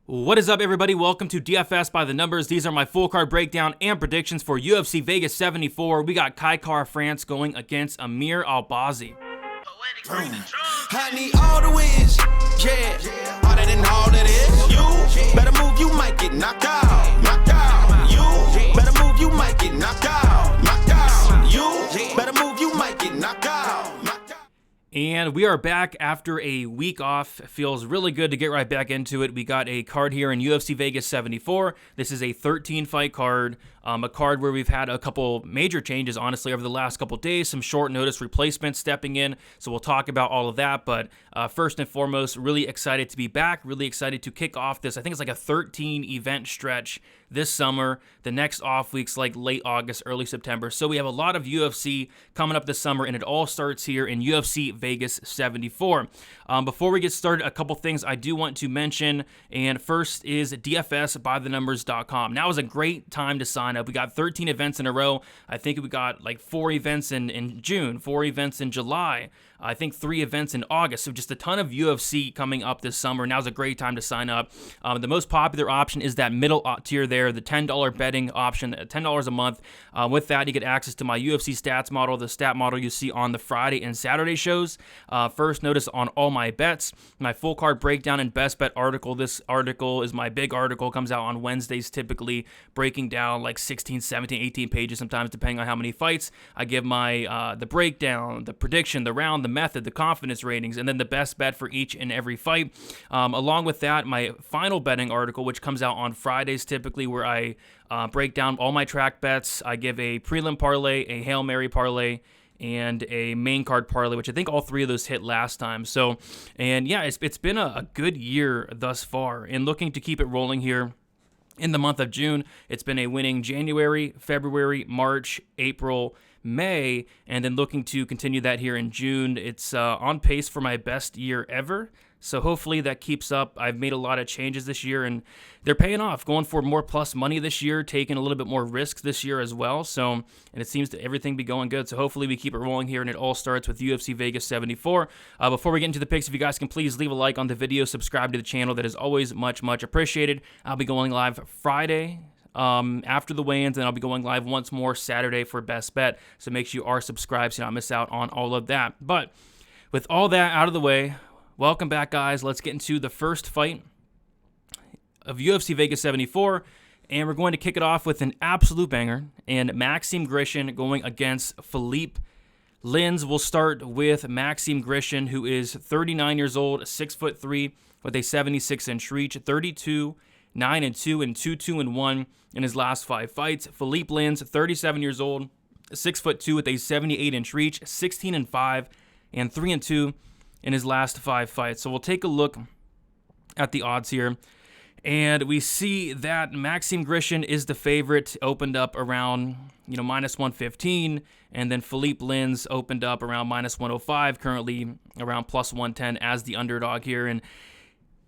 What is up, everybody? Welcome to DFS by the Numbers. These are my full card breakdown and predictions for UFC Vegas 74. We got Kara-France going against Amir Albazi. I need all the wins, yeah. All that and all that is. You better move, you might get knocked out. Knocked out. You better move, you might get knocked out. Knocked out. You better move, you might get knocked out. And we are back after a week off. It feels really good to get right back into it. We got a card here in UFC Vegas 74. This is a 13-fight card, a card where we've had a couple major changes, honestly, over the last couple days. Some short notice replacements stepping in, so we'll talk about all of that. But first and foremost, really excited to be back, really excited to kick off this. I think it's like a 13-event stretch this summer. The next off week's like late August, early September. So we have a lot of UFC coming up this summer, and it all starts here in UFC Vegas 74. Before we get started, a couple things I do want to mention, and first is DFSbythenumbers.com. Now is a great time to sign up. We got 13 events in a row. I think we got like 4 events in June, 4 events in July. I think 3 events in August. So just a ton of UFC coming up this summer. Now's a great time to sign up. The most popular option is that middle tier there, the $10 betting option, $10 a month. With that, you get access to my UFC stats model, the stat model you see on the Friday and Saturday shows. First notice on all my bets, my full card breakdown and best bet article. This article is my big article, comes out on Wednesdays typically, breaking down like 16, 17, 18 pages sometimes, depending on how many fights. I give my the breakdown, the prediction, the round, the method, the confidence ratings, and then the best bet for each and every fight. Along with that, my final betting article, which comes out on Fridays typically, where I break down all my track bets. I give a prelim parlay, a Hail Mary parlay, and a main card parlay, which I think all 3 of those hit last time. So, and yeah, it's been a good year thus far, and looking to keep it rolling here. In the month of June, it's been a winning January, February, March, April, May, and then looking to continue that here in June. It's on pace for my best year ever, so hopefully that keeps up. I've made a lot of changes this year, and they're paying off. Going for more plus money this year, taking a little bit more risks this year as well, so, and it seems to everything be going good, so hopefully we keep it rolling here, and it all starts with UFC Vegas 74. Before we get into the picks, if you guys can please leave a like on the video, subscribe to the channel. That is always much, much appreciated. I'll be going live Friday, after the weigh-ins, and I'll be going live once more Saturday for best bet, so make sure you are subscribed so you don't miss out on all of that. But with all that out of the way, welcome back, guys. Let's get into the first fight of UFC Vegas 74, and we're going to kick it off with an absolute banger, and Maxim Grishin going against Philipe Lins. We'll start with Maxim Grishin, who is 39 years old, 6'3", with a 76-inch reach, 32, 9-2, and 2-2-1 in his last 5 fights. Philipe Lins, 37 years old, 6'2", with a 78-inch reach, 16-5, and 3-2 in his last 5 fights. So we'll take a look at the odds here, and we see that Maxim Grishin is the favorite, opened up around minus 115, and then Philipe Lins opened up around minus 105, currently around plus 110 as the underdog here. And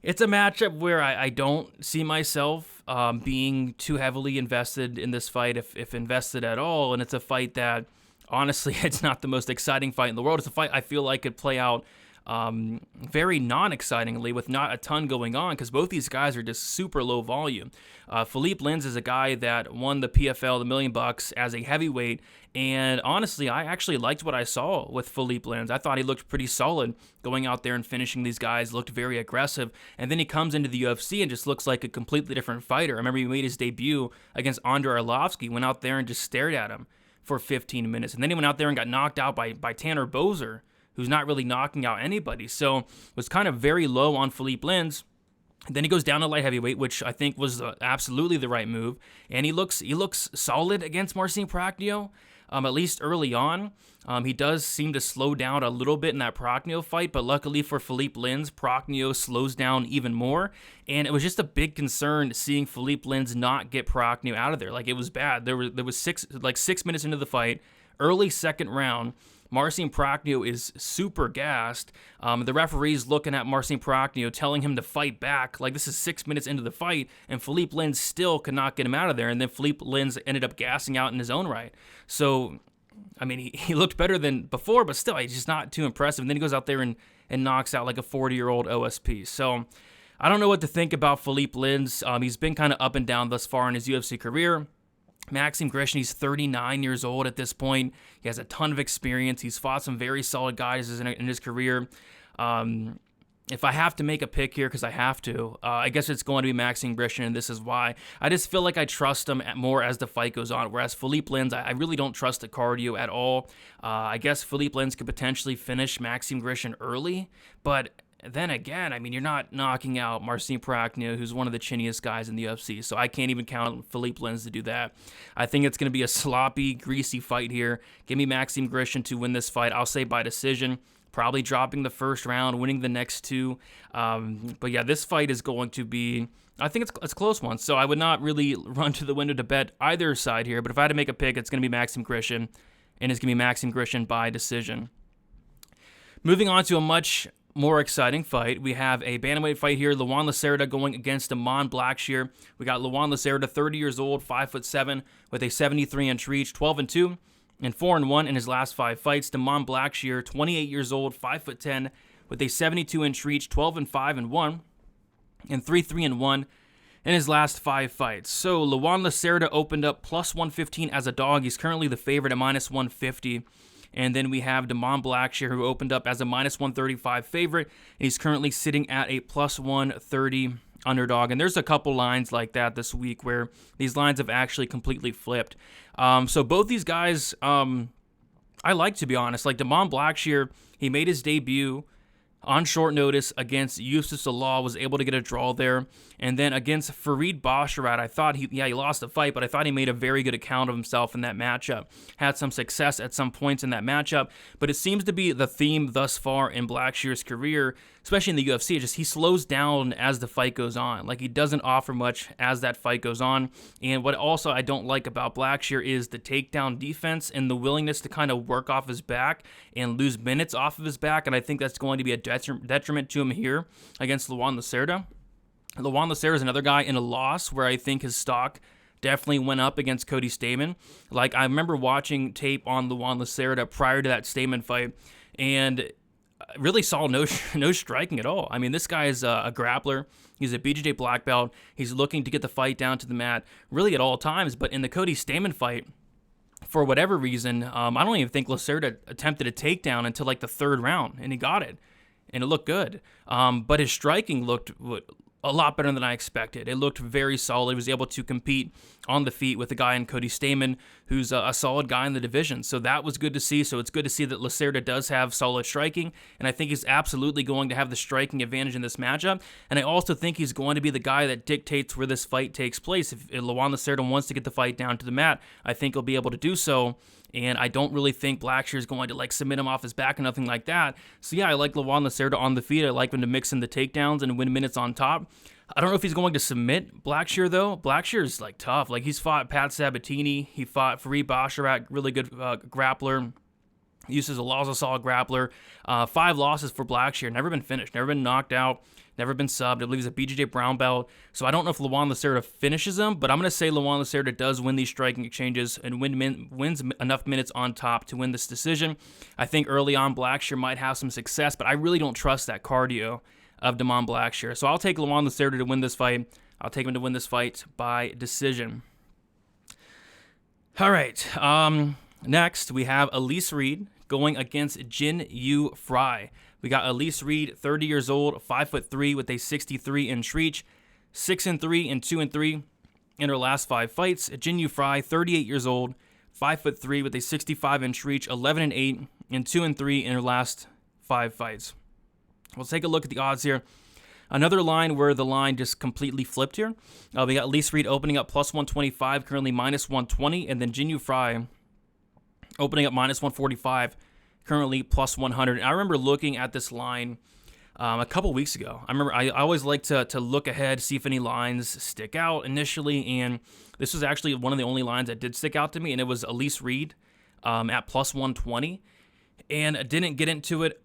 it's a matchup where I don't see myself being too heavily invested in this fight, if invested at all. And it's a fight that, honestly, it's not the most exciting fight in the world. It's a fight I feel like could play out very non-excitingly with not a ton going on, because both these guys are just super low volume. Philipe Lins is a guy that won the PFL, the $1 million, as a heavyweight, and honestly, I actually liked what I saw with Philipe Lins. I thought he looked pretty solid going out there and finishing these guys, looked very aggressive, and then he comes into the UFC and just looks like a completely different fighter. I remember he made his debut against Andrei Arlovski, went out there and just stared at him for 15 minutes, and then he went out there and got knocked out by Tanner Boser, who's not really knocking out anybody. So was kind of very low on Philipe Lins. Then he goes down to light heavyweight, which I think was absolutely the right move. And he looks solid against Marcin Prachnio, at least early on. He does seem to slow down a little bit in that Prachnio fight, but luckily for Philipe Lins, Prachnio slows down even more. And it was just a big concern seeing Philipe Lins not get Prachnio out of there. Like, it was bad. There was 6 minutes into the fight, early second round, Marcin Prachnio is super gassed. The referee's looking at Marcin Prachnio, telling him to fight back. Like, this is 6 minutes into the fight, and Philipe Lins still could not get him out of there. And then Philipe Lins ended up gassing out in his own right. So, I mean, he looked better than before, but still, he's just not too impressive. And then he goes out there and knocks out like a 40-year-old OSP. So, I don't know what to think about Philipe Lins. He's been kind of up and down thus far in his UFC career. Maxim Grishin, he's 39 years old at this point. He has a ton of experience. He's fought some very solid guys in his career. If I have to make a pick here, because I have to, I guess it's going to be Maxim Grishin, and this is why. I just feel like I trust him more as the fight goes on, whereas Philipe Lins, I really don't trust the cardio at all. I guess Philipe Lins could potentially finish Maxim Grishin early, but then again, I mean, you're not knocking out Marcin Prachnio, who's one of the chinniest guys in the UFC, so I can't even count on Philipe Lins to do that. I think it's going to be a sloppy, greasy fight here. Give me Maxim Grishin to win this fight. I'll say by decision, probably dropping the first round, winning the next two. But yeah, this fight is going to be, I think it's a close one, so I would not really run to the window to bet either side here, but if I had to make a pick, it's going to be Maxim Grishin, and it's going to be Maxim Grishin by decision. Moving on to a much more exciting fight. We have a bantamweight fight here. Luan Lacerda going against Damon Blackshear. We got Luan Lacerda, 30 years old, 5'7", with a 73-inch reach, 12-2, and 4-1 in his last 5 fights. Damon Blackshear, 28 years old, 5'10", with a 72-inch reach, 12-5-1, and 3-3-1 in his last 5 fights. So Luan Lacerda opened up plus 115 as a dog. He's currently the favorite at minus 150. And then we have Damon Blackshear, who opened up as a minus 135 favorite. And he's currently sitting at a plus 130 underdog. And there's a couple lines like that this week where these lines have actually completely flipped. So both these guys, I like, to be honest. Like Damon Blackshear, he made his debut on short notice against Yusuf Salah, was able to get a draw there. And then against Farid Basharat, I thought he lost the fight, but I thought he made a very good account of himself in that matchup. Had some success at some points in that matchup, but it seems to be the theme thus far in Blackshear's career, especially in the UFC, just he slows down as the fight goes on. Like, he doesn't offer much as that fight goes on. And what also I don't like about Blackshear is the takedown defense and the willingness to kind of work off his back and lose minutes off of his back, and I think that's going to be a detriment to him here against Luan Lacerda. Luan Lacerda is another guy in a loss where I think his stock definitely went up against Cody Stamann. Like, I remember watching tape on Luan Lacerda prior to that Stamann fight, and really saw no striking at all. I mean, this guy is a grappler. He's a BJJ black belt. He's looking to get the fight down to the mat really at all times. But in the Cody Stamann fight, for whatever reason, I don't even think Lacerda attempted a takedown until like the 3rd round, and he got it, and it looked good. But his striking looked a lot better than I expected. It looked very solid. He was able to compete on the feet with a guy in Cody Stamann who's a solid guy in the division. So that was good to see. So it's good to see that Lacerda does have solid striking, and I think he's absolutely going to have the striking advantage in this matchup. And I also think he's going to be the guy that dictates where this fight takes place. If Luan Lacerda wants to get the fight down to the mat, I think he'll be able to do so. And I don't really think Blackshear is going to like submit him off his back or nothing like that. So yeah, I like Luan Lacerda on the feet. I like him to mix in the takedowns and win minutes on top. I don't know if he's going to submit Blackshear though. Blackshear is like tough. Like, he's fought Pat Sabatini. He fought Farid Basharat, really good grappler. Uses a Laza solid grappler. 5 losses for Blackshear. Never been finished. Never been knocked out. Never been subbed. I believe he's a BJJ brown belt. So I don't know if Luan Lacerda finishes him, but I'm going to say Luan Lacerda does win these striking exchanges and wins enough minutes on top to win this decision. I think early on Blackshear might have some success, but I really don't trust that cardio of Damon Blackshear. So I'll take Luan Lacerda to win this fight. I'll take him to win this fight by decision. All right. Next, we have Elise Reed going against Jinh Frey. We got Elise Reed, 30 years old, 5'3", with a 63-inch reach, 6-3 and 2-3 in her last 5 fights. Jinh Frey, 38 years old, 5'3", with a 65-inch reach, 11-8 and 2-3 in her last 5 fights. We'll take a look at the odds here. Another line where the line just completely flipped here. We got Elise Reed opening up plus 125, currently minus 120, and then Jinh Frey opening up minus 145, currently plus 100. And I remember looking at this line a couple weeks ago. I always like to look ahead, see if any lines stick out initially, and this was actually one of the only lines that did stick out to me, and it was Elise Reed at plus 120. And I didn't get into it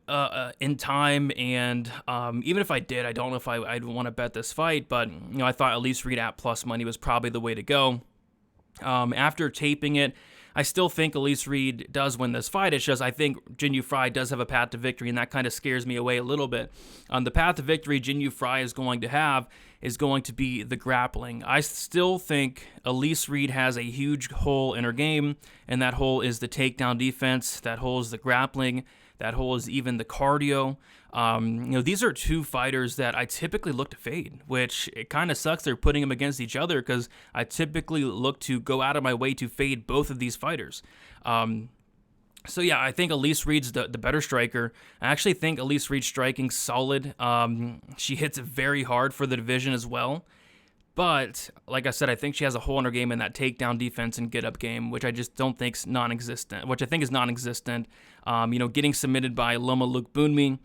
in time, and even if I did, I don't know if I'd want to bet this fight, but I thought Elise Reed at plus money was probably the way to go. After taping it, I still think Elise Reed does win this fight. It's just I think Jinh Frey does have a path to victory, and that kind of scares me away a little bit. The path to victory Jinh Frey is going to have is going to be the grappling. I still think Elise Reed has a huge hole in her game, and that hole is the takedown defense. That hole is the grappling. That hole is even the cardio. These are two fighters that I typically look to fade, which it kind of sucks they're putting them against each other because I typically look to go out of my way to fade both of these fighters. So yeah, I think Elise Reed's the better striker. I actually think Elise Reed's striking solid. She hits very hard for the division as well. But, like I said, I think she has a hole in her game in that takedown defense and get-up game, which I just don't think's non-existent, which I think is non-existent. Getting submitted by Loma Lookboonmee,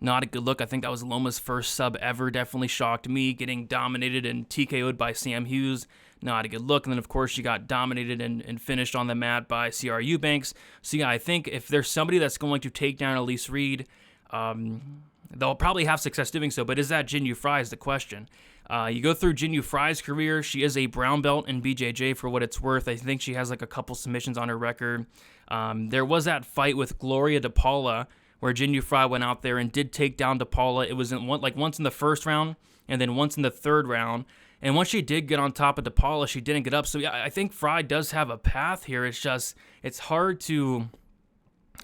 not a good look. I think that was Loma's first sub ever. Definitely shocked me. Getting dominated and TKO'd by Sam Hughes, not a good look. And then, of course, she got dominated and finished on the mat by CR Eubanks. So, yeah, I think if there's somebody that's going to take down Elise Reed, they'll probably have success doing so. But is that Jinh Frey is the question. You go through Jinh Frey's career. She is a brown belt in BJJ for what it's worth. I think she has like a couple submissions on her record. There was that fight with Gloria DePaula where Jinh Frey went out there and did take down DePaula. It was once in the first round and then once in the third round. And once she did get on top of DePaula, she didn't get up. So yeah, I think Frey does have a path here. It's hard to,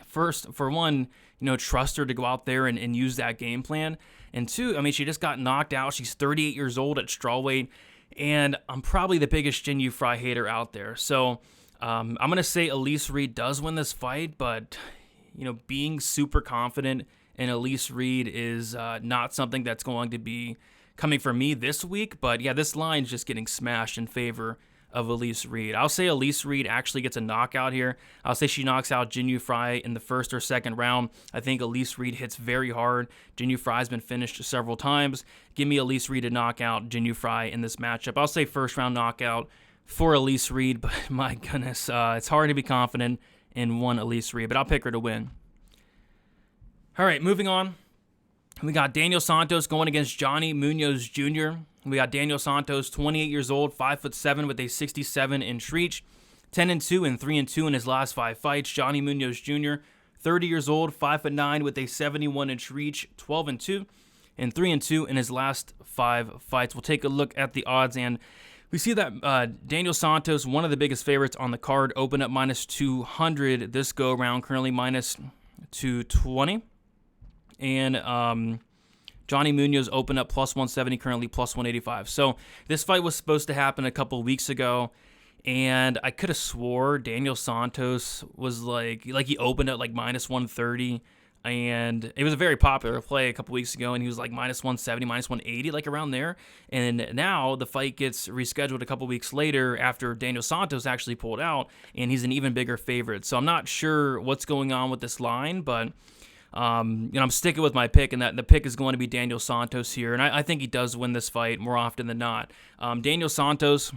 for one, trust her to go out there and use that game plan. And two, I mean, she just got knocked out. She's 38 years old at strawweight, and I'm probably the biggest Jinh Frey hater out there. So I'm going to say Elise Reed does win this fight, but, being super confident in Elise Reed is not something that's going to be coming from me this week. But, yeah, this line's just getting smashed in favor of Elise Reed. I'll say Elise Reed actually gets a knockout here. I'll say she knocks out Jinh Frey in the first or second round. I think Elise Reed hits very hard. Jinh Frey's been finished several times. Give me Elise Reed to knock out Jinh Frey in this matchup. I'll say first round knockout for Elise Reed, but my goodness, it's hard to be confident in one Elise Reed, but I'll pick her to win. All right, moving on. We got Daniel Santos going against Johnny Munoz Jr. We got Daniel Santos, 28 years old, 5'7" with a 67-inch reach, 10-2 and 3-2 in his last 5 fights. Johnny Munoz Jr., 30 years old, 5'9" with a 71-inch reach, 12-2 and 3-2 in his last 5 fights. We'll take a look at the odds, and we see that Daniel Santos, one of the biggest favorites on the card, opened up minus 200 this go-around, currently minus 220. And Johnny Munoz opened up plus 170, currently plus 185. So this fight was supposed to happen a couple weeks ago, and I could have swore Daniel Santos was like he opened at like minus 130, and it was a very popular play a couple weeks ago, and he was like minus 170, minus 180, like around there. And now the fight gets rescheduled a couple weeks later after Daniel Santos actually pulled out, and he's an even bigger favorite. So I'm not sure what's going on with this line, but I'm sticking with my pick, and that the pick is going to be Daniel Santos here, and I think he does win this fight more often than not. Daniel Santos,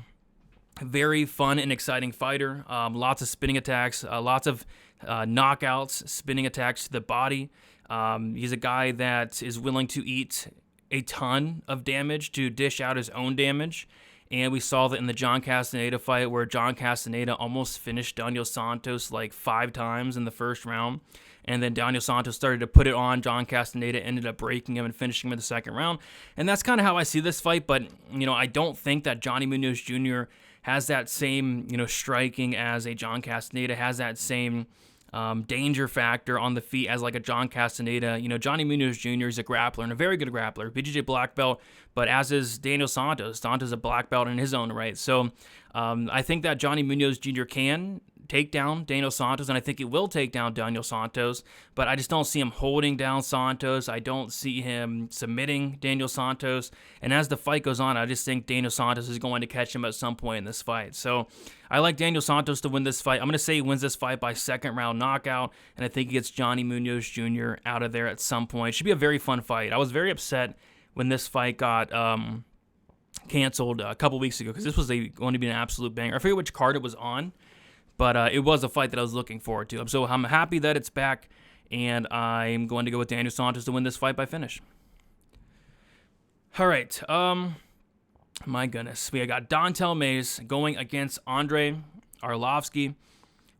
very fun and exciting fighter. Lots of spinning attacks, lots of knockouts, spinning attacks to the body. He's a guy that is willing to eat a ton of damage to dish out his own damage. And we saw that in the John Castaneda fight where John Castaneda almost finished Daniel Santos like 5 times in the first round. And then Daniel Santos started to put it on. John Castaneda ended up breaking him and finishing him in the second round. And that's kind of how I see this fight. But, I don't think that Johnny Munoz Jr. has that same, striking as a John Castaneda, has that same danger factor on the feet as like a John Castaneda. Johnny Munoz Jr. is a grappler and a very good grappler, BJJ black belt, but as is Daniel Santos. Santos is a black belt in his own right. So I think that Johnny Munoz Jr. can take down Daniel Santos, and I think he will take down Daniel Santos, but I just don't see him holding down Santos. I don't see him submitting Daniel Santos, and as the fight goes on, I just think Daniel Santos is going to catch him at some point in this fight. So I like Daniel Santos to win this fight. I'm going to say he wins this fight by second round knockout, and I think he gets Johnny Munoz Jr. out of there at some point. It should be a very fun fight. I was very upset when this fight got canceled a couple weeks ago because this was going to be an absolute banger. I forget which card it was on, but it was a fight that I was looking forward to. So I'm happy that it's back, and I'm going to go with Daniel Santos to win this fight by finish. All right. My goodness. We got Dontel Mays going against Andrei Arlovski.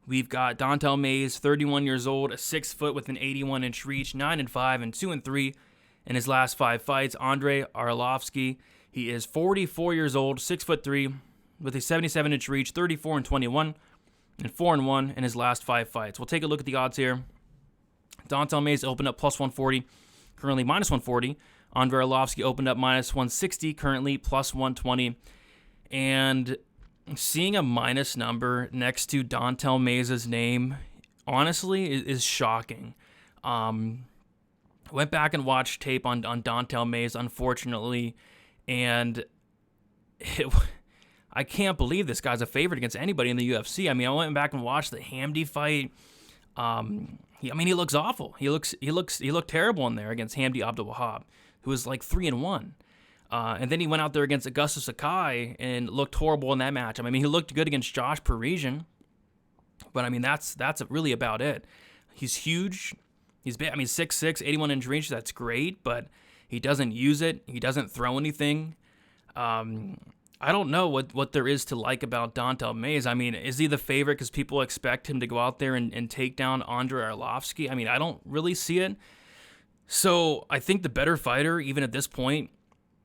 we've got Dontel Mays, 31 years old, a 6 foot with an 81-inch reach, 9-5 and 2-3 in his last 5 fights. Andrei Arlovski, he is 44 years old, 6'3", with a 77-inch reach, 34 and 21 and 4-1 in his last 5 fights. We'll take a look at the odds here. Dontel Mays opened up plus 140, currently minus 140. Andrei Arlovski opened up minus 160, currently plus 120. And seeing a minus number next to Dontel Mays' name, honestly, is shocking. Went back and watched tape on Dontel Mays, unfortunately, and I can't believe this guy's a favorite against anybody in the UFC. I mean, I went back and watched the Hamdi fight. He looks awful. He looked terrible in there against Hamdi Abdulwahab, who was like 3-1. And then he went out there against Augusto Sakai and looked horrible in that match. I mean, he looked good against Josh Parisian, but I mean, that's really about it. He's huge. He's big. I mean, 6'6", 81-inch reach. That's great, but he doesn't use it. He doesn't throw anything. I don't know what there is to like about Dontel Mays. I mean, is he the favorite because people expect him to go out there and take down Andrei Arlovski? I mean, I don't really see it. So I think the better fighter, even at this point,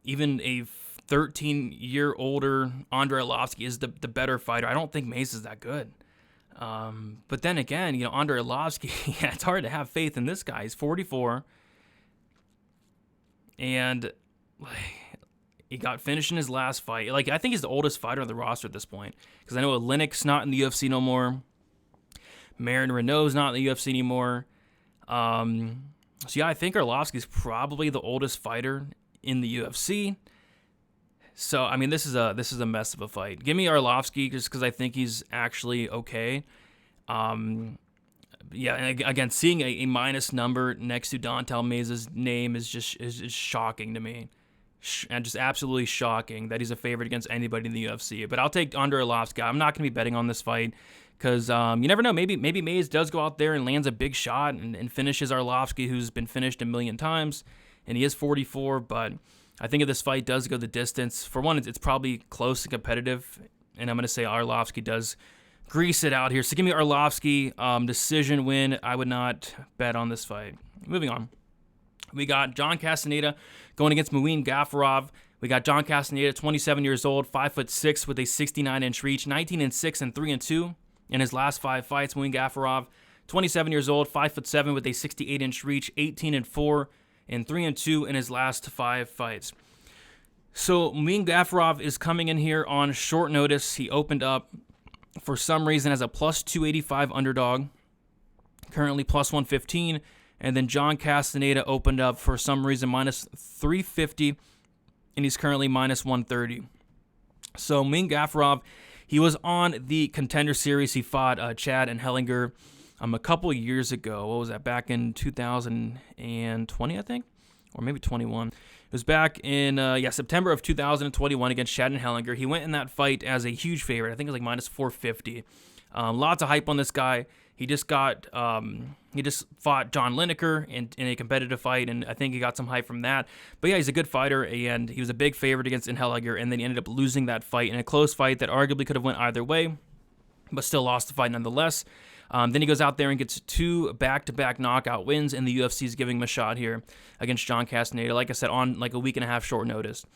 even a 13-year older Andrei Arlovski is the better fighter. I don't think Mays is that good. But then again, Andrei Arlovski, yeah, it's hard to have faith in this guy. He's 44. And he got finished in his last fight. I think he's the oldest fighter on the roster at this point. Because I know Oleinik's not in the UFC no more. Marin Renault's not in the UFC anymore. So yeah, I think Arlovski's probably the oldest fighter in the UFC. So I mean, this is a mess of a fight. Give me Arlovski just because I think he's actually okay. Yeah, and again, seeing a minus number next to Dontel Mays' name is shocking to me. And just absolutely shocking that he's a favorite against anybody in the UFC. But I'll take Andrei Arlovski. I'm not going to be betting on this fight because you never know. Maybe Mays does go out there and lands a big shot and finishes Arlovski, who's been finished a million times, and he is 44. But I think if this fight does go the distance, for one, it's probably close and competitive, and I'm going to say Arlovski does grease it out here. So give me Arlovski, decision win. I would not bet on this fight. Moving on. We got John Castaneda going against Muin Gafurov. We got John Castaneda, 27 years old, 5'6", with a 69-inch reach, 19-6 and 3-2 in his last 5 fights. Muin Gafurov, 27 years old, 5'7", with a 68-inch reach, 18-4 and 3-2 in his last 5 fights. So Muin Gafurov is coming in here on short notice. He opened up for some reason as a plus 285 underdog, currently plus 115. And then John Castaneda opened up for some reason minus 350, and he's currently minus 130. So Muin Gafurov, he was on the Contender Series. He fought Chad and Hellinger a couple years ago. What was that? Back in 2020, I think, or maybe 21. It was back in September of 2021 against Chad and Hellinger. He went in that fight as a huge favorite. I think it was like minus 450. Lots of hype on this guy. He just fought John Lineker in a competitive fight, and I think he got some hype from that. But yeah, he's a good fighter, and he was a big favorite against Hellinger, and then he ended up losing that fight in a close fight that arguably could have went either way, but still lost the fight nonetheless. Then he goes out there and gets 2 back-to-back knockout wins, and the UFC is giving him a shot here against John Castaneda, like I said, on like a week and a half short notice.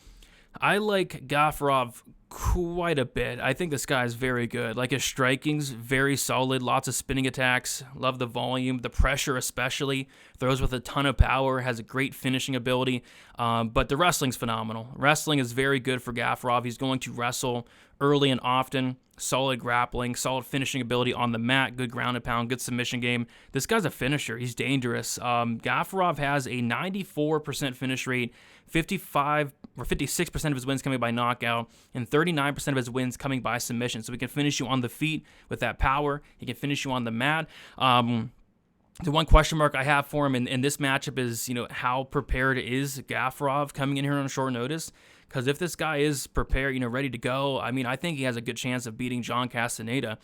I like Gafurov quite a bit. I think this guy is very good. Like, his striking's very solid, lots of spinning attacks, love the volume, the pressure especially, throws with a ton of power, has a great finishing ability, but the wrestling's phenomenal. Wrestling is very good for Gafurov. He's going to wrestle early and often, solid grappling, solid finishing ability on the mat, good ground and pound, good submission game. This guy's a finisher. He's dangerous. Gafurov has a 94% finish rate, 56% of his wins coming by knockout, and 39% of his wins coming by submission. So he can finish you on the feet with that power. He can finish you on the mat. The one question mark I have for him in this matchup is, how prepared is Gafurov coming in here on short notice? Because if this guy is prepared, ready to go, I think he has a good chance of beating John Castaneda.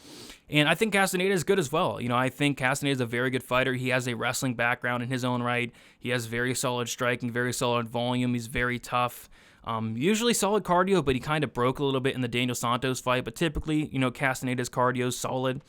And I think Castaneda is good as well. I think Castaneda is a very good fighter. He has a wrestling background in his own right. He has very solid striking, very solid volume. He's very tough. Usually solid cardio, but he kind of broke a little bit in the Daniel Santos fight. But typically, Castaneda's cardio is solid.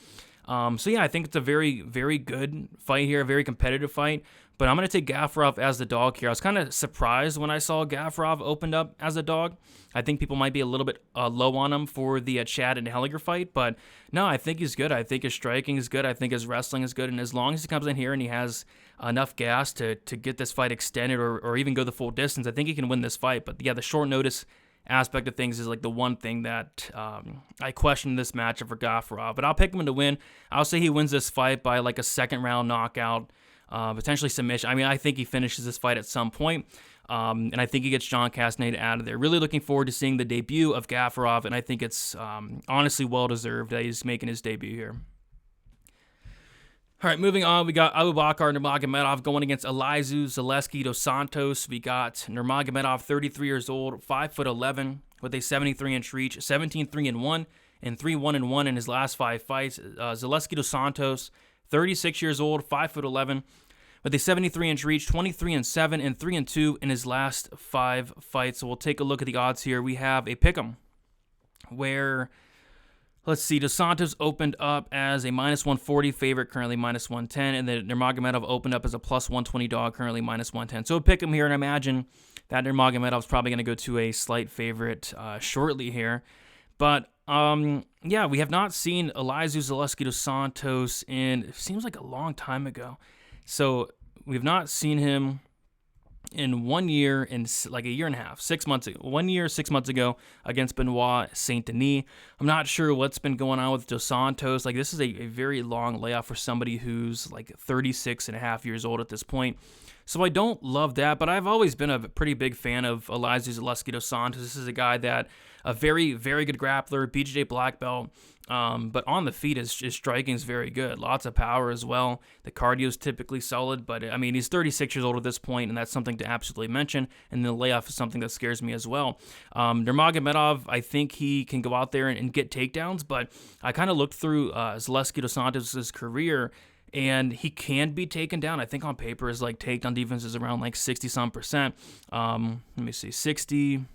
So yeah, I think it's a very, very good fight here, a very competitive fight. But I'm going to take Gafurov as the dog here. I was kind of surprised when I saw Gafurov opened up as a dog. I think people might be a little bit low on him for the Chad and Helliger fight. But no, I think he's good. I think his striking is good. I think his wrestling is good. And as long as he comes in here and he has enough gas to get this fight extended or even go the full distance, I think he can win this fight. But yeah, the short notice aspect of things is like the one thing that I question this matchup for Gafurov. But I'll pick him to win. I'll say he wins this fight by like a second round knockout, potentially submission. I mean, I think he finishes this fight at some point, and I think he gets John Castaneda out of there. Really looking forward to seeing the debut of Gafurov, and I think it's honestly well-deserved that he's making his debut here. All right, moving on, we got Abubakar Nurmagomedov going against Elizeu Zaleski dos Santos. We got Nurmagomedov, 33 years old, 5'11", with a 73-inch reach, 17-3-1, and 3-1-1 in his last 5 fights. Zaleski dos Santos, 36 years old, 5'11", with a 73-inch reach, 23-7, and 3-2 in his last 5 fights. So we'll take a look at the odds here. We have a pick'em where, let's see, Dos Santos opened up as a -140 favorite, currently -110, and then Nurmagomedov opened up as a +120 dog, currently -110. So pick him here, and I imagine that Nurmagomedov's probably going to go to a slight favorite shortly here. But yeah, we have not seen Elizeu Zaleski dos Santos in, it seems like a long time ago. So we've not seen him in 1 year and like a year and a half, 6 months ago, 1 year, 6 months ago against Benoit Saint Denis. I'm not sure what's been going on with Dos Santos. Like, this is a very long layoff for somebody who's like 36 and a half years old at this point. So I don't love that, but I've always been a pretty big fan of Elizeu Zaleski dos Santos. This is a guy that, a very, very good grappler, BJJ black belt, but on the feet, his striking is very good. Lots of power as well. The cardio is typically solid, but I mean, he's 36 years old at this point, and that's something to absolutely mention. And the layoff is something that scares me as well. Nurmagomedov, I think he can go out there and get takedowns, but I kind of looked through Zaleski dos Santos' career, and he can be taken down. I think on paper his like takedown defense is around like 60-some%. Let me see, 62%.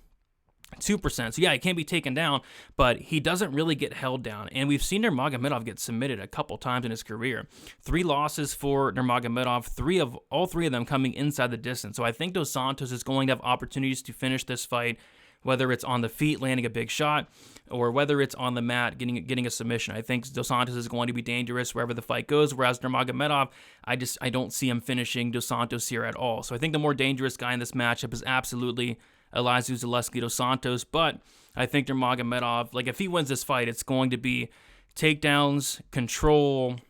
So yeah, he can be taken down, but he doesn't really get held down. And we've seen Nurmagomedov get submitted a couple times in his career. 3 losses for Nurmagomedov, all three of them coming inside the distance. So I think Dos Santos is going to have opportunities to finish this fight, whether it's on the feet, landing a big shot, or whether it's on the mat, getting a submission. I think Dos Santos is going to be dangerous wherever the fight goes, whereas Nurmagomedov, I don't see him finishing Dos Santos here at all. So I think the more dangerous guy in this matchup is absolutely Elizeu Zaleski dos Santos, but I think Nurmagomedov, like if he wins this fight, it's going to be takedowns, control,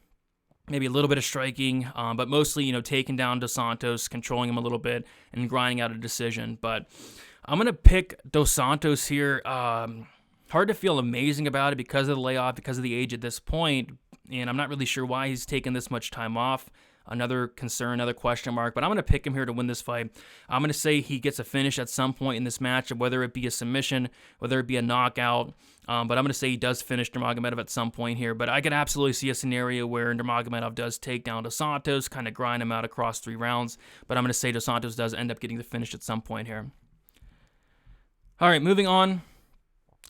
maybe a little bit of striking, but mostly, taking down Dos Santos, controlling him a little bit, and grinding out a decision. But I'm going to pick Dos Santos here. Hard to feel amazing about it because of the layoff, because of the age at this point, and I'm not really sure why he's taken this much time off. Another concern, another question mark, but I'm going to pick him here to win this fight. I'm going to say he gets a finish at some point in this matchup, whether it be a submission, whether it be a knockout, but I'm going to say he does finish Nurmagomedov at some point here. But I could absolutely see a scenario where Nurmagomedov does take down Dos Santos, kind of grind him out across 3 rounds, but I'm going to say Dos Santos does end up getting the finish at some point here. All right, moving on.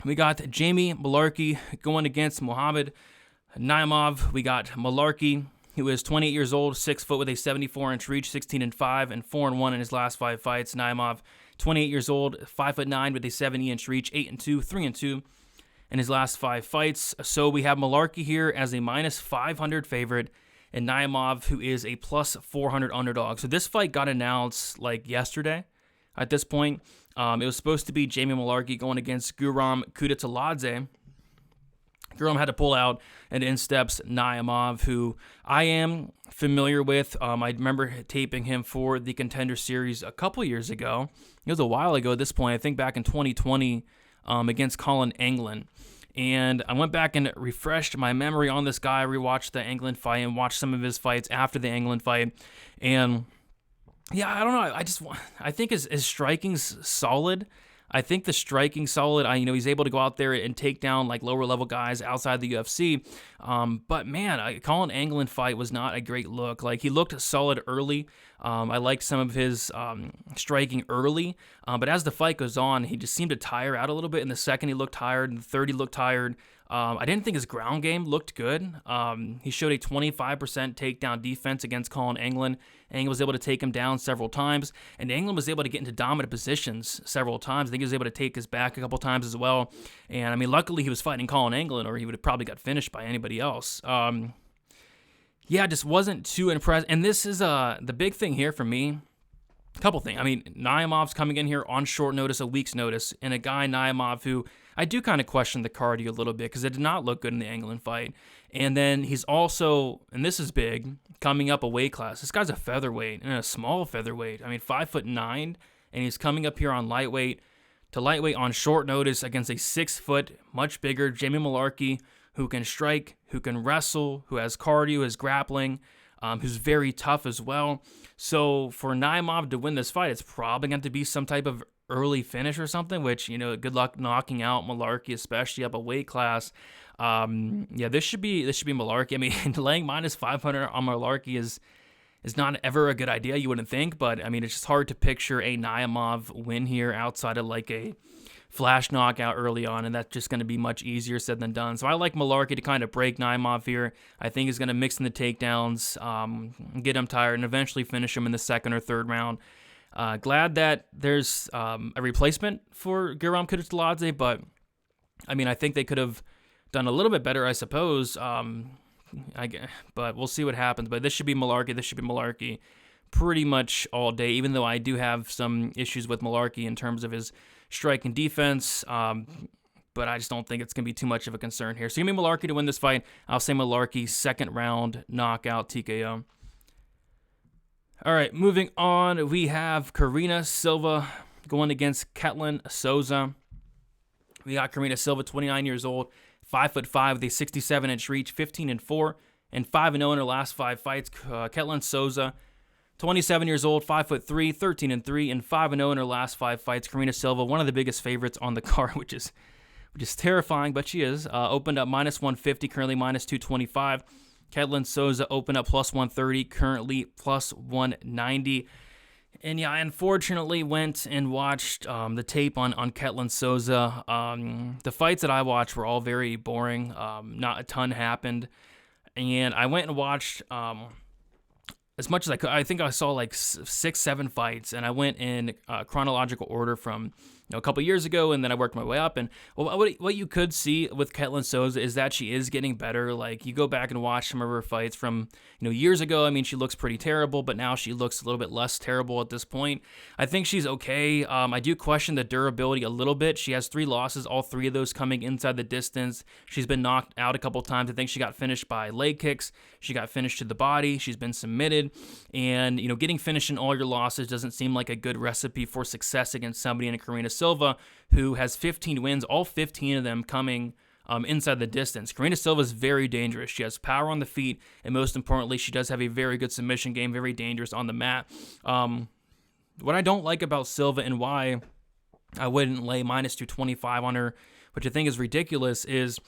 We got Jamie Mullarkey going against Muhammadjon Naimov. We got Mullarkey, who is 28 years old, 6 foot with a 74-inch reach, 16-5, and 4-1 in his last 5 fights. Naimov, 28 years old, 5'9" with a 70-inch reach, 8-2, 3-2 in his last 5 fights. So we have Mullarkey here as a -500 favorite, and Naimov, who is a +400 underdog. So this fight got announced like yesterday at this point. It was supposed to be Jamie Mullarkey going against Guram Kudetaladze. Guram had to pull out, and in steps Naimov, who I am familiar with. I remember taping him for the Contender Series a couple years ago. It was a while ago at this point, I think back in 2020 against Colin England. And I went back and refreshed my memory on this guy, rewatched the England fight and watched some of his fights after the England fight. And yeah, I don't know. I think his striking's solid. I think the striking solid. He's able to go out there and take down like lower level guys outside the UFC. But man, Colin England fight was not a great look. Like, he looked solid early. I liked some of his striking early. But as the fight goes on, he just seemed to tire out a little bit. In the second, he looked tired. In the third, he looked tired. I didn't think his ground game looked good. He showed a 25% takedown defense against Colin England. England was able to take him down several times, and England was able to get into dominant positions several times. I think he was able to take his back a couple times as well. And, I mean, luckily he was fighting Colin England, or he would have probably got finished by anybody else. Yeah, just wasn't too impressed. And this is the big thing here for me. A couple things. I mean, Naimov's coming in here on short notice, a week's notice, and a guy, Naimov, who I do kind of question the cardio a little bit because it did not look good in the England fight. And then he's also, and this is big, coming up a weight class. This guy's a featherweight, and a small featherweight. I mean, 5'9", and he's coming up here on lightweight on short notice against a 6-foot, much bigger Jamie Mullarkey, who can strike, who can wrestle, who has cardio, has grappling, who's very tough as well. So for Naimov to win this fight, it's probably going to be some type of early finish or something, which, good luck knocking out Mullarkey, especially up a weight class. Yeah, this should be Mullarkey. I mean, laying minus 500 on Mullarkey is not ever a good idea, you wouldn't think, but I mean, it's just hard to picture a Naimov win here outside of like a flash knockout early on, and that's just going to be much easier said than done. So I like Mullarkey to kind of break Naimov here. I think he's going to mix in the takedowns, get him tired, and eventually finish him in the second or third round. Glad that there's a replacement for Guram Kudus-Ladze, but I mean, I think they could have done a little bit better, I suppose. But we'll see what happens. But this should be Mullarkey pretty much all day, even though I do have some issues with Mullarkey in terms of his strike and defense. But I just don't think it's going to be too much of a concern here. So give me Mullarkey to win this fight. I'll say Mullarkey second round knockout TKO. All right, moving on, we have Karine Silva going against Ketlen Souza. We got Karine Silva, 29 years old, 5'5", with a 67-inch reach, 15-4, and 5-0 in her last 5 fights. Ketlen Souza, 27 years old, 5'3", 13-3, and 5-0 in her last 5 fights. Karine Silva, one of the biggest favorites on the card, which is terrifying, but she is. Opened up minus 150, currently minus 225. Ketlen Souza opened up plus 130, currently plus 190. And yeah, I unfortunately went and watched the tape on Ketlen Souza. The fights that I watched were all very boring. Not a ton happened. And I went and watched as much as I could. I think I saw like 6-7 fights, and I went in chronological order from a couple years ago, and then I worked my way up. And what you could see with Ketlen Souza is that she is getting better. Like, you go back and watch some of her fights from years ago. I mean, she looks pretty terrible, but now she looks a little bit less terrible at this point. I think she's okay. I do question the durability a little bit. She has 3 losses, all 3 of those coming inside the distance. She's been knocked out a couple times. I think she got finished by leg kicks. She got finished to the body. She's been submitted. And, getting finished in all your losses doesn't seem like a good recipe for success against somebody in a Karine Silva, who has 15 wins, all 15 of them coming inside the distance. Karine Silva is very dangerous. She has power on the feet, and most importantly, she does have a very good submission game, very dangerous on the mat. What I don't like about Silva and why I wouldn't lay minus 225 on her, which I think is ridiculous, is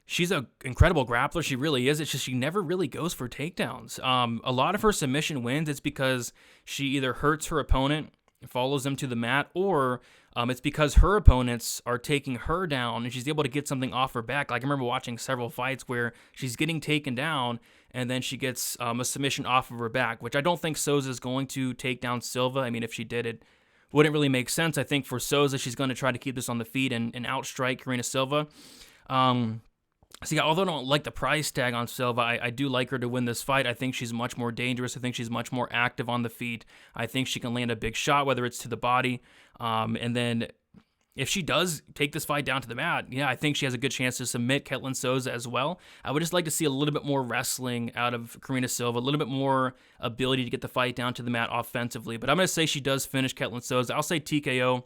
she's an incredible grappler. She really is. It's just she never really goes for takedowns. A lot of her submission wins, it's because she either hurts her opponent, follows them to the mat, or it's because her opponents are taking her down and she's able to get something off her back. Like, I remember watching several fights where she's getting taken down and then she gets a submission off of her back, which I don't think Souza is going to take down Silva. I mean, if she did, it wouldn't really make sense. I think for Souza, she's going to try to keep this on the feet and outstrike Karine Silva. So yeah, although I don't like the price tag on Silva, I do like her to win this fight. I think she's much more dangerous. I think she's much more active on the feet. I think she can land a big shot, whether it's to the body. And then if she does take this fight down to the mat, yeah, I think she has a good chance to submit Ketlen Souza as well. I would just like to see a little bit more wrestling out of Karine Silva, a little bit more ability to get the fight down to the mat offensively. But I'm going to say she does finish Ketlen Souza. I'll say TKO.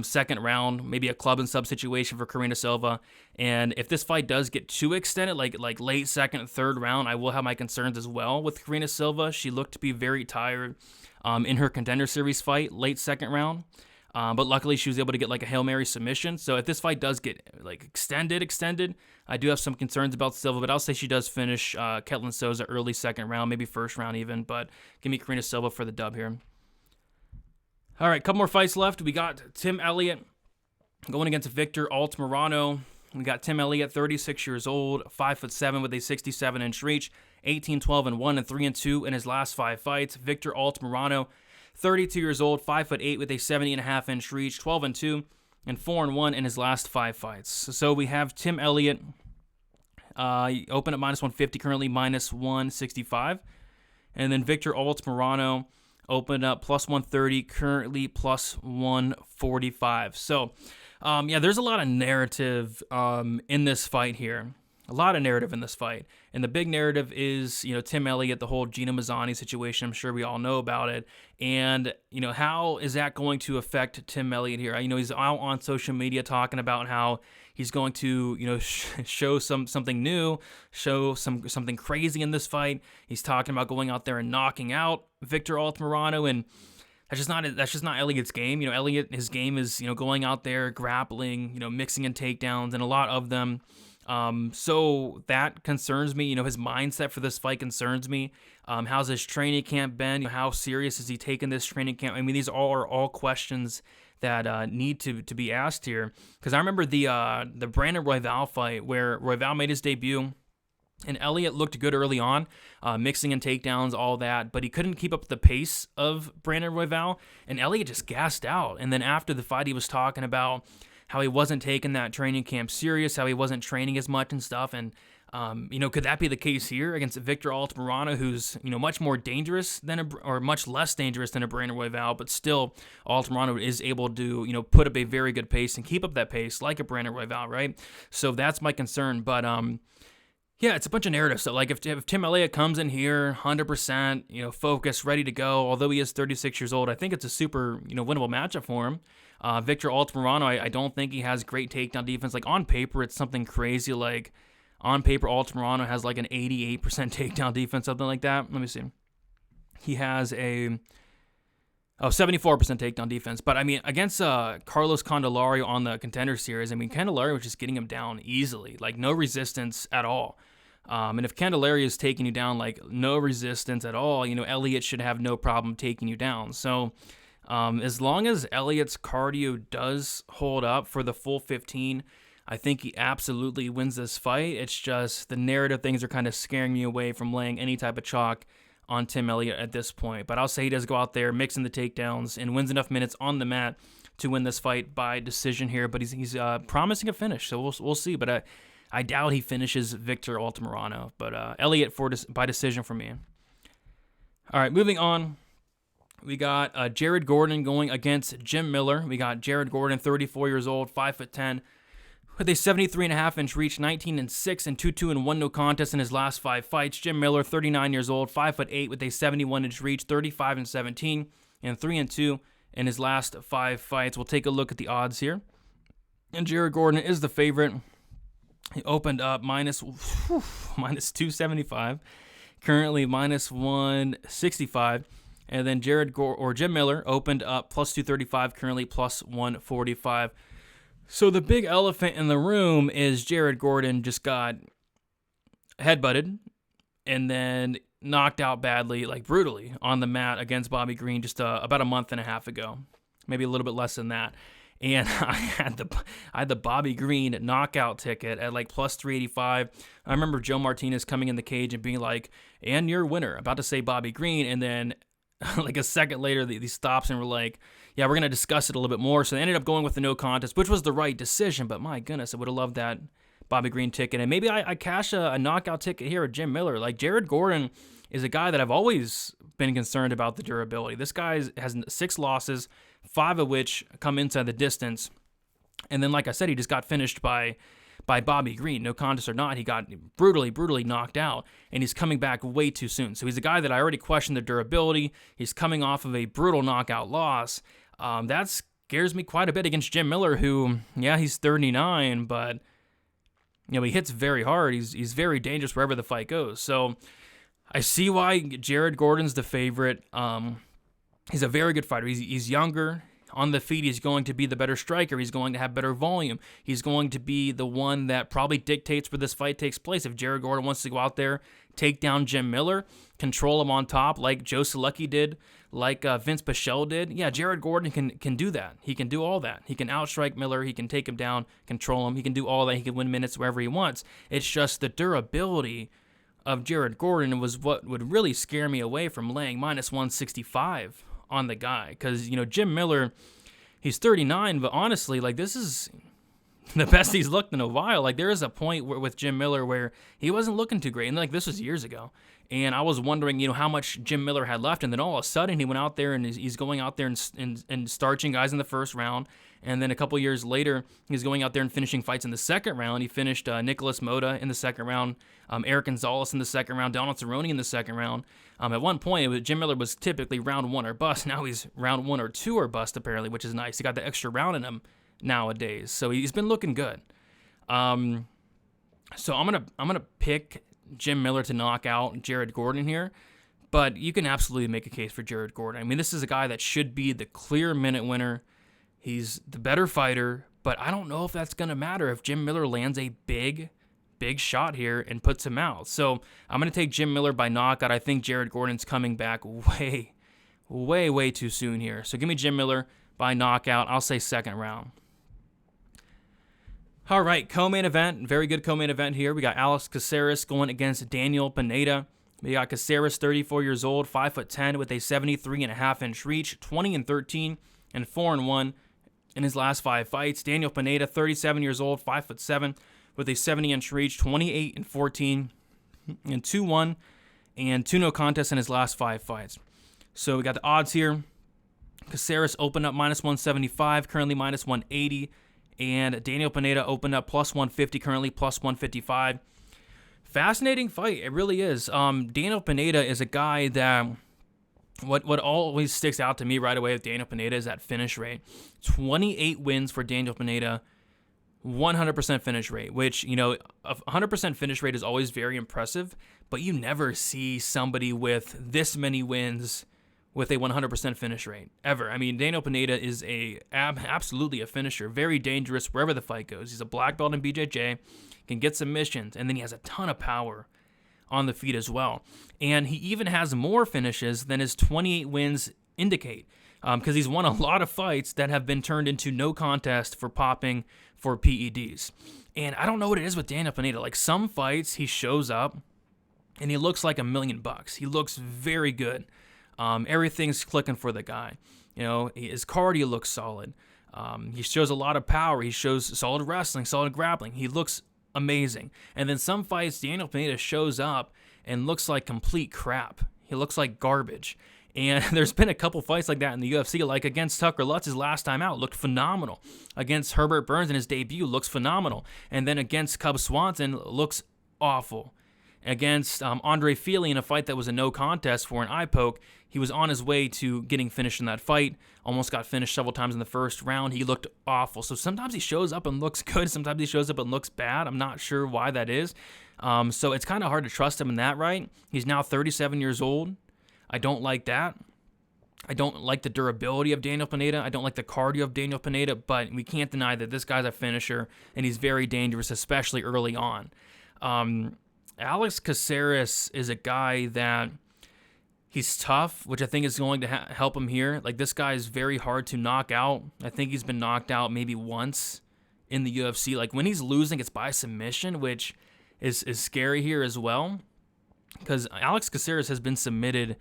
Second round, maybe a club and sub situation for Karine Silva. And if this fight does get too extended, like late second, third round, I will have my concerns as well with Karine Silva. She looked to be very tired in her Contender Series fight, late second round. But luckily she was able to get like a Hail Mary submission. So if this fight does get like extended, I do have some concerns about Silva, but I'll say she does finish Ketlen Souza early second round, maybe first round even. But give me Karine Silva for the dub here. All right, couple more fights left. We got Tim Elliott going against Victor Altamirano. we got Tim Elliott, 36 years old, 5'7" with a 67-inch reach, 18-12-1 and 3-2 in his last 5 fights. Victor Altamirano, 32 years old, 5'8" with a 70.5-inch reach, 12-2 and 4-1 in his last 5 fights. So we have Tim Elliott, open at -150, currently -165. And then Victor Altamirano opened up +130, currently +145. So, there's a lot of narrative in this fight here. A lot of narrative in this fight. And the big narrative is, Tim Elliott, the whole Gina Mazzani situation. I'm sure we all know about it. And, how is that going to affect Tim Elliott here? He's out on social media talking about how he's going to, show something new, show something crazy in this fight. He's talking about going out there and knocking out Victor Altamirano, and that's just not Elliott's game. Elliott, his game is, going out there, grappling, mixing in takedowns, and a lot of them. So that concerns me. His mindset for this fight concerns me. How's his training camp been? How serious is he taking this training camp? I mean, these are all questions that need to be asked here. Because I remember the Brandon Royval fight where Royval made his debut, and Elliott looked good early on, mixing in takedowns, all that, but he couldn't keep up the pace of Brandon Royval, and Elliott just gassed out. And then after the fight, he was talking about how he wasn't taking that training camp serious, how he wasn't training as much and stuff. And, could that be the case here against Victor Altamirano, who's, much more dangerous or much less dangerous than a Brandon Royval, but still Altamirano is able to, put up a very good pace and keep up that pace like a Brandon Royval, right? So that's my concern. But, it's a bunch of narrative. So, like, if Tim Elliott comes in here 100%, focused, ready to go, although he is 36 years old, I think it's a super, winnable matchup for him. Victor Altamirano, I don't think he has great takedown defense. Like, on paper, it's something crazy. Like, on paper, Altamirano has, like, an 88% takedown defense, something like that. Let me see. He has a 74% takedown defense. But, I mean, against Carlos Candelario on the Contender Series, I mean, Candelario was just getting him down easily. Like, no resistance at all. And if Candelario is taking you down, like, no resistance at all, Elliott should have no problem taking you down. So, as long as Elliott's cardio does hold up for the full 15, I think he absolutely wins this fight. It's just the narrative things are kind of scaring me away from laying any type of chalk on Tim Elliott at this point. But I'll say he does go out there, mixing the takedowns, and wins enough minutes on the mat to win this fight by decision here. But he's promising a finish, so we'll see. But I doubt he finishes Victor Altamirano. But Elliott by decision for me. All right, moving on. We got Jared Gordon going against Jim Miller. We got Jared Gordon, 34 years old, 5'10", with a 73.5-inch reach, 19-6 and 2-2-1 no contest in his last 5 fights. Jim Miller, 39 years old, 5'8", with a 71-inch reach, 35-17 and 3-2 in his last 5 fights. We'll take a look at the odds here. And Jared Gordon is the favorite. He opened up minus 275, currently minus 165. And then Jim Miller opened up plus 235, currently plus 145. So the big elephant in the room is Jared Gordon just got headbutted and then knocked out badly, like brutally, on the mat against Bobby Green just about a month and a half ago, maybe a little bit less than that. And I had the Bobby Green knockout ticket at like plus 385. I remember Joe Martinez coming in the cage and being like, "And your winner," about to say Bobby Green, and then like a second later, he stops and we're like, "Yeah, we're going to discuss it a little bit more." So they ended up going with the no contest, which was the right decision. But my goodness, I would have loved that Bobby Green ticket. And maybe I cash a knockout ticket here at Jim Miller. Like, Jared Gordon is a guy that I've always been concerned about the durability. This guy has 6 losses, 5 of which come inside the distance. And then, like I said, he just got finished by Bobby Green. No contest or not, he got brutally knocked out, and he's coming back way too soon. So he's a guy that I already questioned the durability. He's coming off of a brutal knockout loss. That scares me quite a bit against Jim Miller, who, yeah, he's 39, but he hits very hard. He's very dangerous wherever the fight goes. So I see why Jared Gordon's the favorite. He's a very good fighter. He's younger. On the feet, he's going to be the better striker. He's going to have better volume. He's going to be the one that probably dictates where this fight takes place. If Jared Gordon wants to go out there, take down Jim Miller, control him on top like Joe Zaleski did like Vince Pichel did, yeah, Jared Gordon can do that. He can do all that. He can outstrike Miller. He can take him down, control him. He can do all that. He can win minutes wherever he wants. It's just the durability of Jared Gordon was what would really scare me away from laying minus 165 on the guy. Because, Jim Miller, he's 39, but honestly, like, this is the best he's looked in a while. Like, there is a point with Jim Miller where he wasn't looking too great. And, like, this was years ago. And I was wondering, how much Jim Miller had left. And then all of a sudden, he went out there and he's going out there and starching guys in the first round. And then a couple years later, he's going out there and finishing fights in the second round. He finished Nicholas Mota in the second round, Eric Gonzalez in the second round, Donald Cerrone in the second round. At one point, Jim Miller was typically round 1 or bust. Now he's round 1 or 2 or bust, apparently, which is nice. He got the extra round in him nowadays. So he's been looking good. So I'm gonna pick Jim Miller to knock out Jared Gordon here, but you can absolutely make a case for Jared Gordon. I mean, this is a guy that should be the clear minute winner. He's the better fighter, but I don't know if that's going to matter if Jim Miller lands a big shot here and puts him out. So I'm going to take Jim Miller by knockout. I think Jared Gordon's coming back way too soon here. So give me Jim Miller by knockout. I'll say second round. All right, co-main event. Very good co-main event here. We got Alex Caceres going against Daniel Pineda. We got Caceres, 34 years old, 5'10", with a 73.5-inch reach, 20-13, and 4-1 in his last 5 fights. Daniel Pineda, 37 years old, 5'7", with a 70-inch reach, 28-14, and 2-1, and 2 no contests in his last 5 fights. So we got the odds here. Caceres opened up minus 175, currently minus 180. And Daniel Pineda opened up plus 150, currently plus 155. Fascinating fight. It really is. Daniel Pineda is a guy that what always sticks out to me right away with Daniel Pineda is that finish rate. 28 wins for Daniel Pineda, 100% finish rate, which, a 100% finish rate is always very impressive, but you never see somebody with this many wins with a 100% finish rate, ever. I mean, Daniel Pineda is absolutely a finisher, very dangerous wherever the fight goes. He's a black belt in BJJ, can get submissions, and then he has a ton of power on the feet as well. And he even has more finishes than his 28 wins indicate, because he's won a lot of fights that have been turned into no contest for popping for PEDs. And I don't know what it is with Daniel Pineda. Like, some fights, he shows up, and he looks like $1 million. He looks very good. Everything's clicking for the guy. His cardio looks solid. He shows a lot of power. He shows solid wrestling, solid grappling. He looks amazing. And then some fights, Daniel Pineda shows up and looks like complete crap. He looks like garbage. And there's been a couple fights like that in the UFC, like against Tucker Lutz his last time out, looked phenomenal. Against Herbert Burns in his debut, looks phenomenal. And then against Cub Swanson, looks awful. Against Andre Fili in a fight that was a no contest for an eye poke, he was on his way to getting finished in that fight, almost got finished several times in the first round. He looked awful. So sometimes he shows up and looks good, sometimes he shows up and looks bad. I'm not sure why that is. So it's kind of hard to trust him in that, right? He's now 37 years old. I don't like that. I don't like the durability of Daniel Pineda. I don't like the cardio of Daniel Pineda, but we can't deny that this guy's a finisher, and he's very dangerous, especially early on. Alex Caceres is a guy that he's tough, which I think is going to help him here. Like, this guy is very hard to knock out. I think he's been knocked out maybe once in the UFC. Like, when he's losing, it's by submission, which is scary here as well, because Alex Caceres has been submitted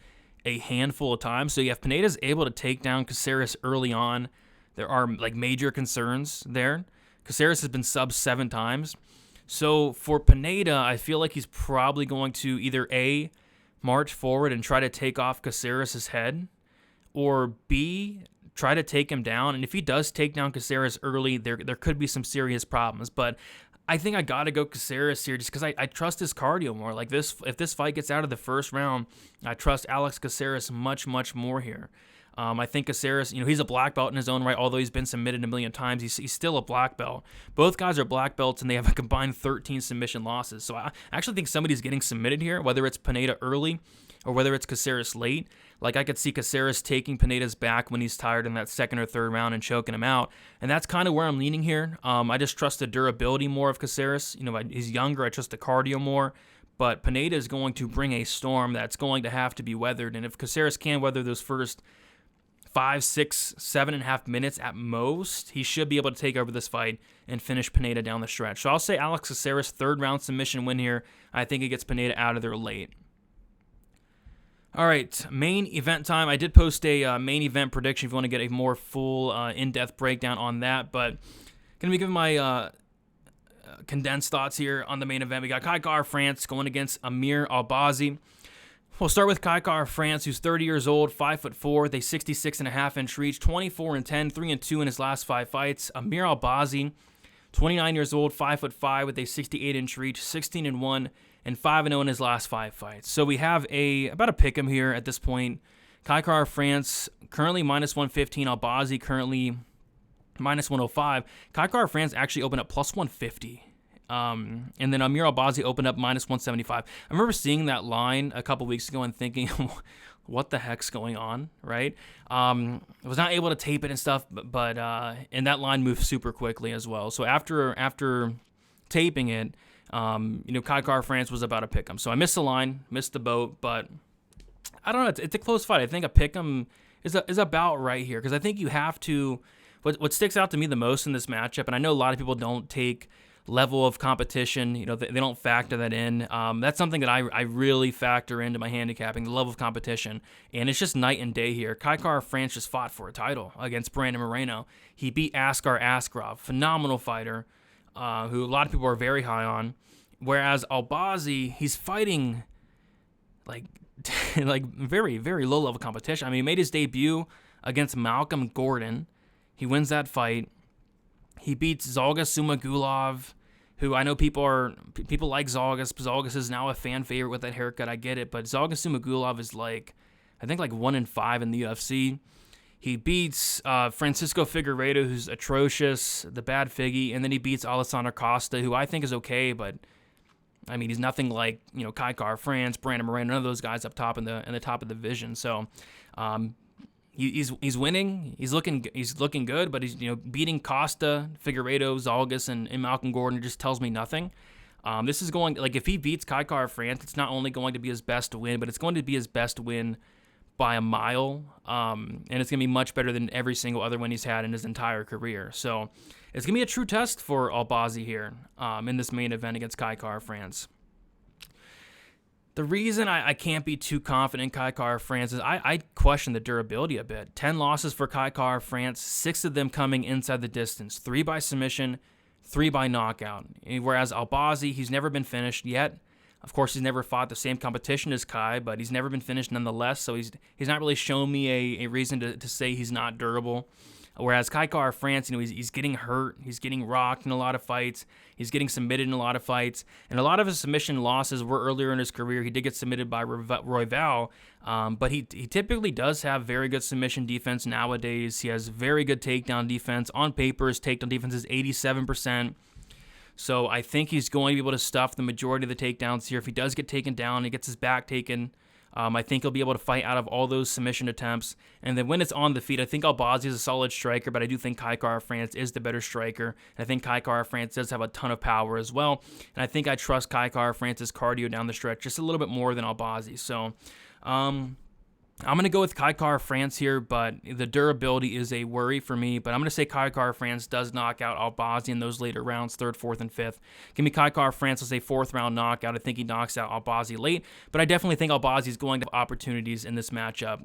a handful of times. So you have Pineda's able to take down Caceres early on. There are like major concerns there. Caceres has been subbed 7 times. So for Pineda, I feel like he's probably going to either A, march forward and try to take off Caceres' head, or B, try to take him down. And if he does take down Caceres early, there could be some serious problems. But I think I got to go Caceres here just because I trust his cardio more. Like, if this fight gets out of the first round, I trust Alex Caceres much more here. I think Caceres, he's a black belt in his own right, although he's been submitted a million times. He's still a black belt. Both guys are black belts, and they have a combined 13 submission losses. So I actually think somebody's getting submitted here, whether it's Pineda early or whether it's Caceres late. Like, I could see Caceres taking Pineda's back when he's tired in that second or third round and choking him out. And that's kind of where I'm leaning here. I just trust the durability more of Caceres. He's younger. I trust the cardio more. but Pineda is going to bring a storm that's going to have to be weathered. And if Caceres can weather those first 5, 6, 7.5 minutes at most, he should be able to take over this fight and finish Pineda down the stretch. So I'll say Alex Caceres, 3rd round submission win here. I think it gets Pineda out of there late. All right, main event time. I did post a main event prediction if you want to get a more full, in-depth breakdown on that, but going to be giving my condensed thoughts here on the main event. We got Kai Kara-France going against Amir Albazi. We'll start with Kai Kara-France, who's 30 years old, 5'4", with a 66.5-inch reach, 24-10, 3-2 in his last 5 fights. Amir Albazi, 29 years old, 5'5", with a 68-inch reach, 16-1, and 5-0 in his last 5 fights. So we have about a pick'em here at this point. Kai Kara-France currently -115. Albazi currently -105. Kai Kara-France actually opened up +150. And then Amir Albazi opened up -175. I remember seeing that line a couple weeks ago and thinking, what the heck's going on, right? I was not able to tape it and stuff, but and that line moved super quickly as well. So after taping it, Kai Kara-France was about a pick'em. So I missed the line, missed the boat, but I don't know. It's a close fight. I think a pick'em is about right here, because I think you have to. What sticks out to me the most in this matchup, and I know a lot of people don't take level of competition, they don't factor that in. That's something that I really factor into my handicapping, the level of competition, and it's just night and day here. Kai Kara-France just fought for a title against Brandon Moreno. He beat Askar Askarov, phenomenal fighter, who a lot of people are very high on, whereas Albazi, he's fighting like very, very low level competition. I mean, he made his debut against Malcolm Gordon. He wins that fight. He beats Zhalgas Zhumagulov, who I know people like Zhalgas. Zhalgas is now a fan favorite with that haircut. I get it, but Zhalgas Zhumagulov is I think 1-5 in the UFC. He beats Francisco Figueiredo, who's atrocious, the bad Figgy, and then he beats Alessandro Costa, who I think is okay, but I mean, he's nothing like Kai Kara-France, Brandon Moreno, none of those guys up top in the top of the division. So. He's winning. He's looking good, but he's beating Costa, Figueiredo, Zhalgas, and Malcolm Gordon just tells me nothing. This is going if he beats Kai Kara-France, it's not only going to be his best win, but it's going to be his best win by a mile. And it's going to be much better than every single other win he's had in his entire career. So it's going to be a true test for Albazi here in this main event against Kai Kara-France. The reason I can't be too confident in Kai Kara-France is I question the durability a bit. 10 losses for Kai Kara-France, 6 of them coming inside the distance. 3 by submission, 3 by knockout. Whereas Albazi, he's never been finished yet. Of course, he's never fought the same competition as Kai, but he's never been finished nonetheless. So he's not really shown me a reason to say he's not durable. Whereas Kai Kara-France, he's getting hurt, he's getting rocked in a lot of fights, he's getting submitted in a lot of fights, and a lot of his submission losses were earlier in his career. He did get submitted by Royval, but he typically does have very good submission defense nowadays. He has very good takedown defense. On paper, his takedown defense is 87%. So I think he's going to be able to stuff the majority of the takedowns here. If he does get taken down, he gets his back taken, I think he'll be able to fight out of all those submission attempts. And then when it's on the feet, I think Albazi is a solid striker, but I do think Kai Kara-France is the better striker. And I think Kai Kara-France does have a ton of power as well. And I think I trust Kai Kara-France's cardio down the stretch just a little bit more than Albazi. So I'm going to go with Kai Kara-France here, but the durability is a worry for me. But I'm going to say Kai Kara-France does knock out Albazi in those later rounds, 3rd, 4th, and 5th. Give me Kai Kara-France as a 4th round knockout. I think he knocks out Albazi late, but I definitely think Albazi is going to have opportunities in this matchup,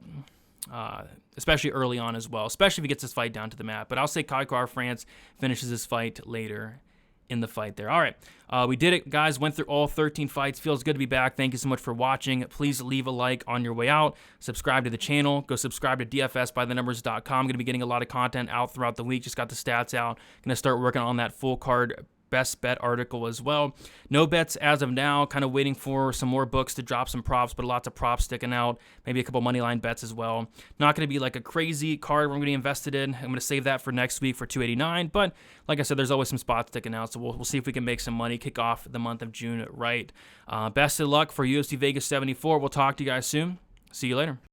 especially early on as well, especially if he gets this fight down to the mat. But I'll say Kai Kara-France finishes this fight later in the fight there. All right, we did it, guys. Went through all 13 fights. Feels good to be back. Thank you so much for watching. Please leave a like on your way out. Subscribe to the channel. Go subscribe to dfsbythenumbers.com. I'm going to be getting a lot of content out throughout the week. Just got the stats out. Going to start working on that full card best bet article as well. No bets as of now, kind of waiting for some more books to drop some props, but lots of props sticking out, maybe a couple money line bets as well. Not going to be like a crazy card we're going to be invested in. I'm going to save that for next week for 289, but like I said, there's always some spots sticking out, so we'll see if we can make some money, kick off the month of June right. Best of luck for UFC Vegas 74. We'll talk to you guys soon. See you later.